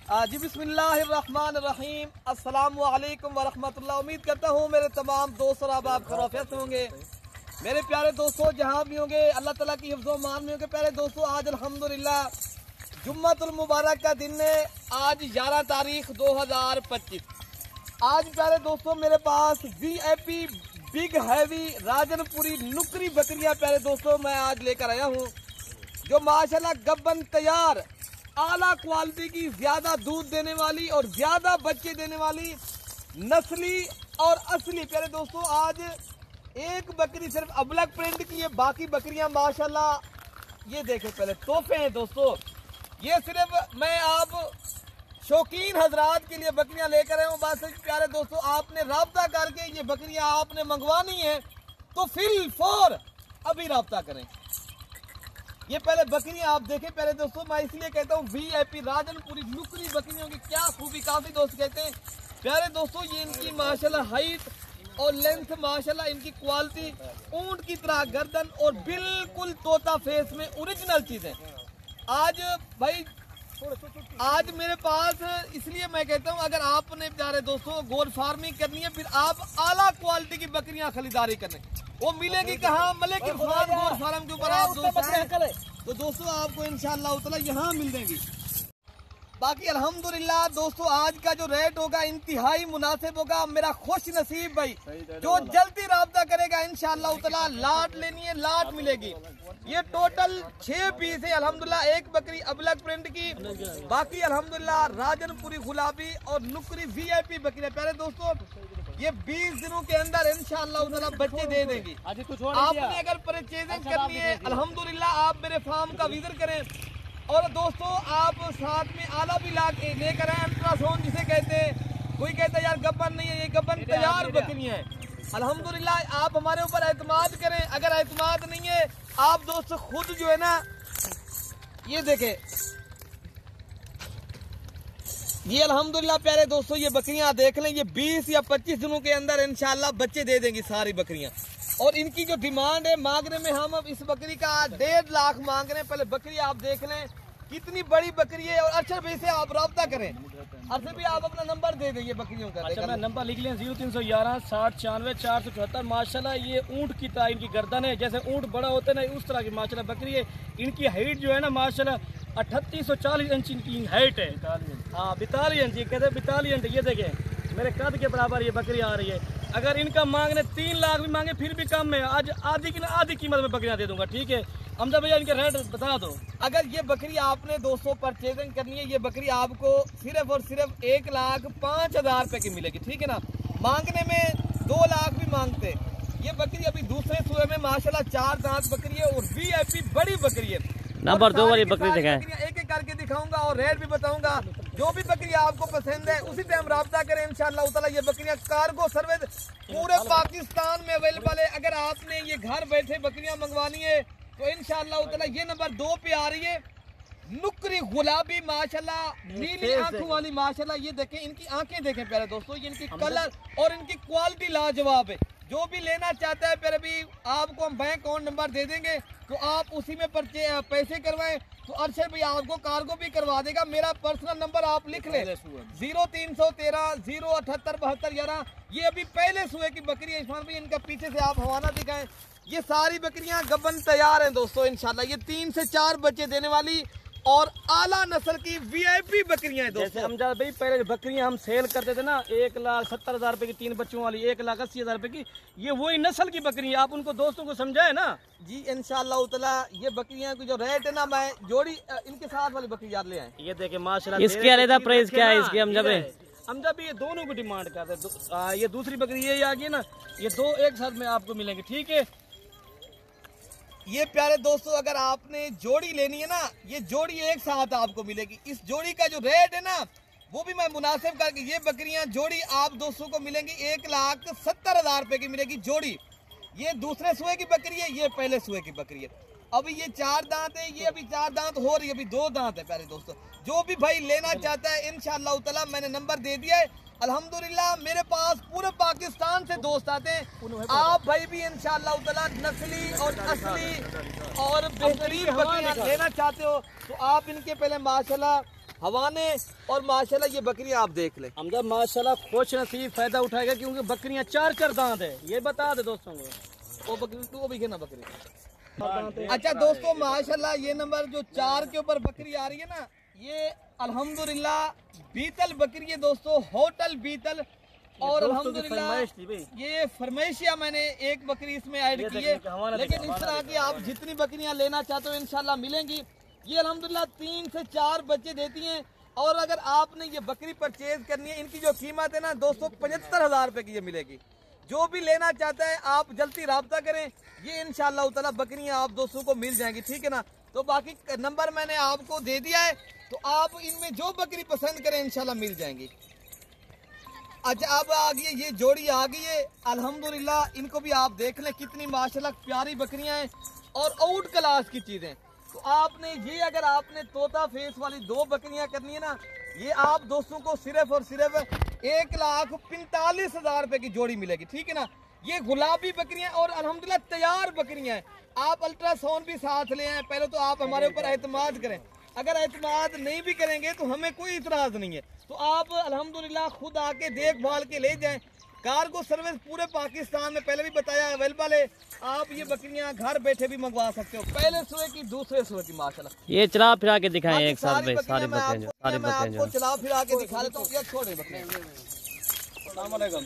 जी बिस्मिल्लाहिर्रहमानिर्रहीम, अस्सलामु अलैकुम वरहमतुल्लाह। उम्मीद करता हूँ मेरे तमाम दोस्त और अहबाब खैरियत होंगे। मेरे प्यारे दोस्तों, जहाँ भी होंगे अल्लाह ताला की हिफ्ज़ व मान में होंगे। प्यारे दोस्तों, आज अल्हम्दुलिल्लाह जुम्मतुल मुबारक का दिन है। आज 11 तारीख 2025। आज प्यारे दोस्तों मेरे पास VIP बिग हैवी राजनपुरी नुकरी बकरियाँ प्यारे दोस्तों मैं आज लेकर आया हूँ, जो माशाल्लाह गब्बन तैयार आला क्वालिटी की, ज्यादा दूध देने वाली और ज्यादा बच्चे देने वाली नस्ली और असली। प्यारे दोस्तों, आज एक बकरी सिर्फ अबलग प्रिंट की है, बाकी बकरियां माशाल्लाह ये देखें पहले तोहफे हैं दोस्तों। ये सिर्फ मैं आप शौकीन हजरात के लिए बकरियां लेकर आए हूँ। बस प्यारे दोस्तों, आपने राब्ता करके ये बकरियां आपने मंगवानी है तो फिल फॉर अभी राब्ता करें। ये पहले बकरियां आप देखें प्यारे दोस्तों, मैं इसलिए कहता हूँ VIP राजनपुरी नुकरी बकरियों की क्या खूबी। काफी दोस्त कहते हैं प्यारे दोस्तों, ये इनकी माशाल्लाह हाइट और लेंथ, माशाल्लाह इनकी क्वालिटी ऊंट की तरह गर्दन और बिल्कुल तोता फेस में ओरिजिनल चीजें। आज भाई आज मेरे पास, इसलिए मैं कहता हूँ अगर आपने प्यारे दोस्तों गोल फार्मिंग करनी है, फिर आप आला क्वालिटी की बकरियां खरीदारी करने, वो मिलेगी कहाँ? मलिक इरफान गोल फार्म के ऊपर आप तो दोस्तों आपको इंशाअल्लाह ताला यहाँ मिल जाएगी। बाकी अल्हम्दुलिल्लाह दोस्तों, आज का जो रेट होगा इंतहाई मुनासिब होगा। मेरा खुश नसीब भाई जो जल्दी राब्ता करेगा इंशाअल्लाह ताला लाट लेनी है, लाट मिलेगी। ये टोटल 6 पीस है अल्हम्दुलिल्लाह। एक बकरी अबलग प्रिंट की, बाकी अल्हम्दुलिल्लाह राजनपुरी गुलाबी और नुकरी VIP बकरी। प्यारे दोस्तों, ये 20 दिनों के अंदर इंशाअल्लाह ताला बच्चे दे देंगी। आपने अगर परचेजिंग करनी है अल्हम्दुलिल्लाह आप मेरे फार्म का विजिट करें। और दोस्तों आप साथ में आला भी लेकर आए, अल्ट्रासाउंड जिसे कहते हैं। कोई कहता है यार गब्बन नहीं है, ये गब्बन तैयार बकरियां हैं। अल्हम्दुलिल्लाह आप हमारे ऊपर एतमाद करें। अगर एतमाद नहीं है आप दोस्तों खुद जो है ना, ये देखें, ये अल्हम्दुलिल्लाह प्यारे दोस्तों ये बकरियां देख लें। ये 20 या 25 दिनों के अंदर इंशाल्लाह बच्चे दे देंगी सारी बकरियां। और इनकी जो डिमांड है मांगने में, हम अब इस बकरी का 1.5 लाख मांग रहे हैं। पहले बकरी आप देख लें कितनी बड़ी बकरी है। और अरशद भाई से आप रब्ता करें। अरशद भाई आप अपना नंबर दे देंगे बकरियों का। अच्छा, मैं नंबर लिख लें 0311 60 96 474। माशाल्लाह ये ऊंट की तरह इनकी गर्दन है, जैसे ऊंट बड़ा होता है ना उस तरह की माशाल्लाह बकरी है। इनकी हाइट जो है ना माशाल्लाह 3840 इंच इनकी हाइट है। हाँ 42 इंच, कहते हैं 42 इंच। ये देखें मेरे कद के बराबर ये बकरी आ रही है। अगर इनका मांगने 3 लाख भी मांगे फिर भी कम है। आज आधी कीमत में बकरियां दे दूंगा, ठीक है? हमजा भैया इनके रेट बता दो। अगर ये बकरी आपने दोस्तों परचेजिंग करनी है, ये बकरी आपको सिर्फ और सिर्फ 1,05,000 रुपए की मिलेगी, ठीक है ना? मांगने में 2 लाख भी मांगते। ये बकरी अभी दूसरे सूए में माशाल्लाह 4 दांत बकरी है और VIP बड़ी बकरी है। नंबर 2 वाली बकरी दिखाएं। एक एक करके दिखाऊंगा और रेट भी बताऊंगा। जो भी बकरी आपको पसंद है उसी टाइम राब्ता करें इंशाअल्लाह ताला। ये बकरियां कार्गो सर्विस पूरे पाकिस्तान में अवेलेबल है। अगर आपने ये घर बैठे बकरियां मंगवानी है तो इंशाअल्लाह ताला ये नंबर 2 पे आ रही है। नुकरी गुलाबी माशाल्लाह नीली आंखों वाली माशाल्लाह। ये देखें इनकी आंखें देखें प्यारे दोस्तों, ये इनकी कलर और इनकी क्वालिटी लाजवाब है। जो भी लेना चाहता है फिर भी आपको हम बैंक अकाउंट नंबर दे देंगे तो आप उसी में पैसे करवाएं तो अरशद भाई आपको कार्गो भी करवा देगा। मेरा पर्सनल नंबर आप लिख लें 0313 078 72 11। ये अभी पहले सुए की बकरी है इरफान भाई। इनका पीछे से आप हवाला दिखाएं। ये सारी बकरियां गब्बन तैयार हैं दोस्तों इंशाल्लाह। ये 3 से 4 बच्चे देने वाली और आला नस्ल की VIP बकरियां हैं दोस्तों। हमजा भाई पहले बकरियां हम सेल करते थे ना 1,70,000 रुपए की, 3 बच्चों वाली 1,80,000 रुपए की, ये वही नस्ल की बकरी है। आप उनको दोस्तों को समझाए ना जी इंशाअल्लाह ताला। ये बकरियां की जो रेट है ना, मैं जोड़ी इनके साथ वाली बकरी याद ले आए। ये देखे माशाल्लाह इसके अलग प्राइस क्या है इसके? हमजा भी ये दोनों को डिमांड करते हैं। ये दूसरी बकरी ये आ गई ना, ये 2 एक साथ में आपको मिलेंगे, ठीक है? ये प्यारे दोस्तों अगर आपने जोड़ी लेनी है ना, ये जोड़ी एक साथ आपको मिलेगी। इस जोड़ी का जो रेट है ना वो भी मैं मुनासिब करके, ये बकरियां जोड़ी आप दोस्तों को मिलेंगी 1,70,000 रुपए की मिलेगी जोड़ी। ये दूसरे सुए की बकरी है, ये पहले सुए की बकरी है। अभी ये 4 दांत है, ये अभी 4 दांत हो रही है, अभी 2 दांत है प्यारे दोस्तों। जो भी भाई लेना चाहता है इंशाअल्लाह ताला मैंने नंबर दे दिया है। अल्हम्दुलिल्लाह मेरे पास पूरे पाकिस्तान से दोस्त आते हैं। आप भाई भी इंशाअल्लाह ताला नस्ली और असली और बेहतरीन बकरियां लेना चाहते हो तो आप इनके पहले माशाल्लाह हवाने और माशाल्लाह ये बकरियां आप देख लें। हमदा माशाल्लाह खुश नसीब फायदा उठाएगा क्योंकि बकरियां 4-4 दांत है, ये बता दे दोस्तों को। वो बकरी तू भी ना बकरी। अच्छा दोस्तों माशाल्लाह ये नंबर जो 4 के ऊपर बकरी आ रही है ना, ये अल्हम्दुलिल्लाह बीतल बकरी है दोस्तों, होटल बीतल। और अल्हम्दुलिल्लाह ये फरमाइशिया मैंने एक बकरी इसमें ऐड की है, लेकिन इस तरह की आप जितनी बकरियां लेना चाहते हो इंशाल्लाह मिलेंगी। ये अल्हम्दुलिल्लाह 3 से 4 बच्चे देती हैं। और अगर आपने ये बकरी परचेज करनी है, इनकी जो कीमत है ना दोस्तों 75,000 रुपए की ये मिलेगी। जो भी लेना चाहता है आप जल्दी राब्ता करें, ये इंशाल्लाह ताला बकरियां आप दोस्तों को मिल जाएंगी, ठीक है ना। तो बाकी नंबर मैंने आपको दे दिया है, तो आप इनमें जो बकरी पसंद करें इंशाल्लाह मिल जाएंगी। अच्छा अब आ गई ये जोड़ी आ गई है अल्हम्दुलिल्लाह, इनको भी आप देख लें कितनी माशाल्लाह प्यारी बकरियां हैं और आउट क्लास की चीजें। तो आपने ये अगर आपने तोता फेस वाली 2 बकरियां करनी है ना, ये आप दोस्तों को सिर्फ और सिर्फ 1,45,000 रुपए की जोड़ी मिलेगी, ठीक है ना। ये गुलाबी बकरियां और अल्हम्दुलिल्लाह तैयार बकरियां हैं। आप अल्ट्रासाउंड भी साथ ले आए, पहले तो आप हमारे ऊपर एतमाद करें। अगर एतमाद नहीं भी करेंगे तो हमें कोई इतराज नहीं है, तो आप अल्हम्दुलिल्लाह खुद आके देखभाल के ले जाएं। कार्गो सर्विस पूरे पाकिस्तान में पहले भी बताया अवेलेबल है, आप ये बकरियां घर बैठे भी मंगवा सकते हो, पहले सुबह की दूसरे सुबह की माशाल्लाह। ये चला फिरा के दिखाएं एक साथ भाई, सारी बकरियां मैं आपको चला फिरा के दिखा देता हूँ। छोड़े बकरियां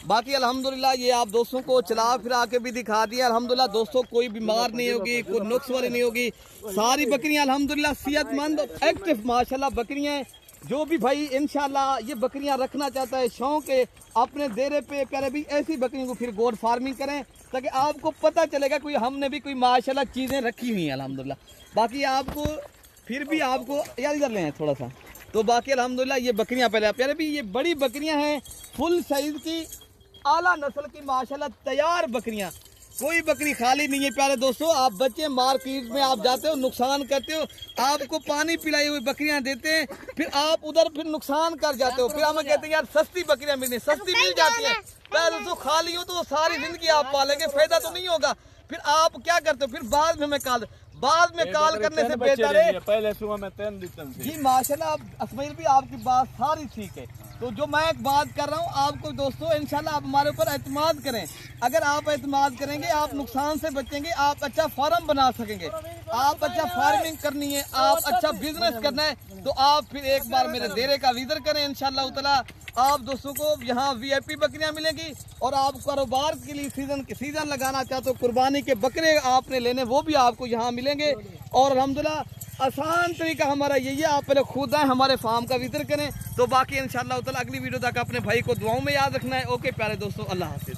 बाकी अल्हम्दुलिल्लाह ये आप दोस्तों को चला फिरा के भी दिखा दिया। अल्हम्दुलिल्लाह दोस्तों कोई बीमार नहीं होगी, कोई नुक्स वाली नहीं होगी, सारी बकरियां अल्हम्दुलिल्लाह सेहतमंद एक्टिव माशाल्लाह बकरियां हैं। जो भी भाई इंशाल्लाह ये बकरियां रखना चाहता है शौक है अपने देरे पे प्यारे भी ऐसी बकरियों को फिर गोड फार्मिंग करें, ताकि आपको पता चलेगा कोई हमने भी कोई माशाल्लाह चीजें रखी हुई हैं अल्हम्दुलिल्लाह। बाकी आपको फिर भी आपको याद कर लें थोड़ा सा, तो बाकी अल्हम्दुलिल्लाह ये बकरियां पहले प्यारे भी ये बड़ी बकरियां हैं, फुल साइज की आला नस्ल की माशाल्लाह तैयार बकरियां। कोई बकरी खाली नहीं है प्यारे दोस्तों। आप बच्चे मार्केट में आप जाते हो नुकसान करते हो, आपको पानी पिलाई हुई बकरियां देते हैं, फिर आप उधर फिर नुकसान कर जाते हो, फिर हमें कहते हैं यार सस्ती बकरियां मिलनी, सस्ती मिल जाती है प्यारे दोस्तों। खाली हो तो सारी जिंदगी आप पालेंगे, फायदा तो नहीं होगा। फिर आप क्या करते हो, फिर बाद में हमें बाद में कॉल करने से बेहतर है पहले सुबह में 3 दिन जी माशाल्लाह। असमाइल भी आपकी बात सारी ठीक है, तो जो मैं एक बात कर रहा हूँ आपको दोस्तों इंशाल्लाह आप हमारे ऊपर एतमाद करें। अगर आप एतमाद करेंगे आप नुकसान से बचेंगे, आप अच्छा फार्म बना सकेंगे, आप अच्छा फार्मिंग करनी है, आप अच्छा बिजनेस करना है, तो आप फिर एक बार मेरे डेरे का विजिट करें इंशाल्लाह ताला। आप दोस्तों को यहाँ VIP बकरियां मिलेंगी और आप कारोबार के लिए सीजन लगाना चाहते हो, कुर्बानी के बकरे आपने लेने वो भी आपको यहाँ मिलेंगे। और अल्हम्दुलिल्लाह आसान तरीका हमारा यही है, आप पहले खुद आए हमारे फार्म का विजिट करें। तो बाकी इंशाल्लाह ताला अगली वीडियो तक अपने भाई को दुआओं में याद रखना है। ओके प्यारे दोस्तों, अल्लाह हाफिज।